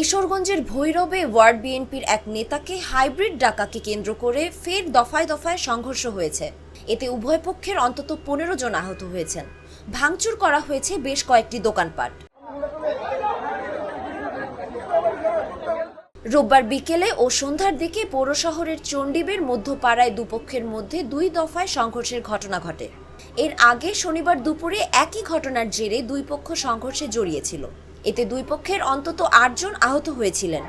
কিশোরগঞ্জের ভৈরবে ওয়ার্ড বিএনপির এক নেতাকে হাইব্রিড ডাকাকে কেন্দ্র করে ফের দফায় দফায় সংঘর্ষ হয়েছে। এতে উভয় পক্ষের অন্তত 15 জন আহত হয়েছেন। ভাঙচুর করা হয়েছে বেশ কয়েকটি দোকানপাট। রোববার বিকেলে ও সন্ধ্যার দিকে পৌর শহরের চণ্ডীবের মধ্যপাড়ায় দুপক্ষের মধ্যে 2 দফায় সংঘর্ষের ঘটনা ঘটে। এর আগে শনিবার দুপুরে একই ঘটনার জেরে দুই পক্ষ সংঘর্ষে জড়িয়েছিল। এতে দুই পক্ষের অন্তত 8 জন আহত হয়েছিলেন।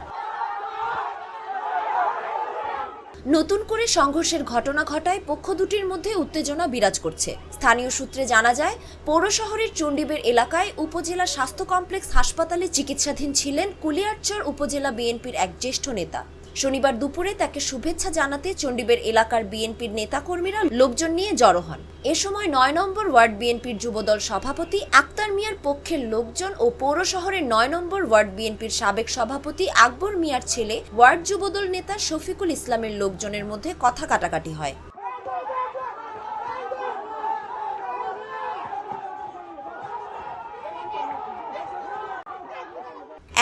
নতুন করে সংঘর্ষের ঘটনা ঘটায় পক্ষ দুটির মধ্যে উত্তেজনা বিরাজ করছে। স্থানীয় সূত্রে জানা যায়, পৌর শহরের চণ্ডীবের এলাকায় উপজেলা স্বাস্থ্য কমপ্লেক্স হাসপাতালে চিকিৎসাধীন ছিলেন কুলিয়ারচর উপজেলা বিএনপির এক জ্যেষ্ঠ নেতা। শনিবার দুপুরে তাকে শুভেচ্ছা জানাতে চণ্ডীবের এলাকার বিএনপির নেতাকর্মীরা লোকজন নিয়ে জড়ো হন। এ সময় 9 নম্বর ওয়ার্ড বিএনপির যুবদল সভাপতি আক্তার মিয়ার পক্ষের লোকজন ও পৌর শহরের 9 নম্বর ওয়ার্ড বিএনপির সাবেক সভাপতি আকবর মিয়ার ছেলে ওয়ার্ড যুবদল নেতা শফিকুল ইসলামের লোকজনের মধ্যে কথা কাটাকাটি হয়।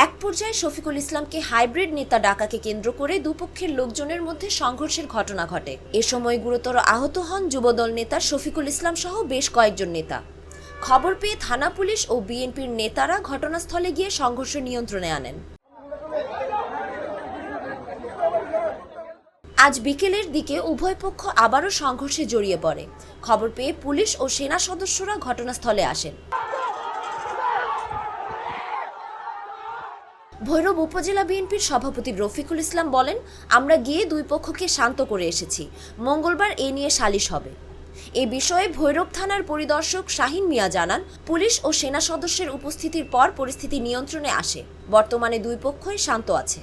এক পর্যায়ে শফিকুল ইসলামকে হাইব্রিড নেতা ডাকাকে কেন্দ্র করে দুপক্ষের লোকজনের মধ্যে সংঘর্ষের ঘটনা ঘটে। এ সময় গুরুতর আহত হন যুবদল নেতা শফিকুল ইসলাম সহ বেশ কয়েকজন নেতা। খবর পেয়ে থানা পুলিশ ও বিএনপির নেতারা ঘটনাস্থলে গিয়ে সংঘর্ষ নিয়ন্ত্রণে আনেন। আজ বিকেলের দিকে উভয় পক্ষ আবারও সংঘর্ষে জড়িয়ে পড়ে। খবর পেয়ে পুলিশ ও সেনা সদস্যরা ঘটনাস্থলে আসেন। ভৈরব উপজেলা বিএনপির সভাপতি রফিকুল ইসলাম বলেন, আমরা গিয়ে দুই পক্ষকে শান্ত করে এসেছি। মঙ্গলবার এ নিয়ে সালিশ হবে। এ বিষয়ে ভৈরব থানার পরিদর্শক শাহিন মিয়া জানান, পুলিশ ও সেনা সদস্যের উপস্থিতির পর পরিস্থিতি নিয়ন্ত্রণে আসে। বর্তমানে দুই পক্ষই শান্ত আছে।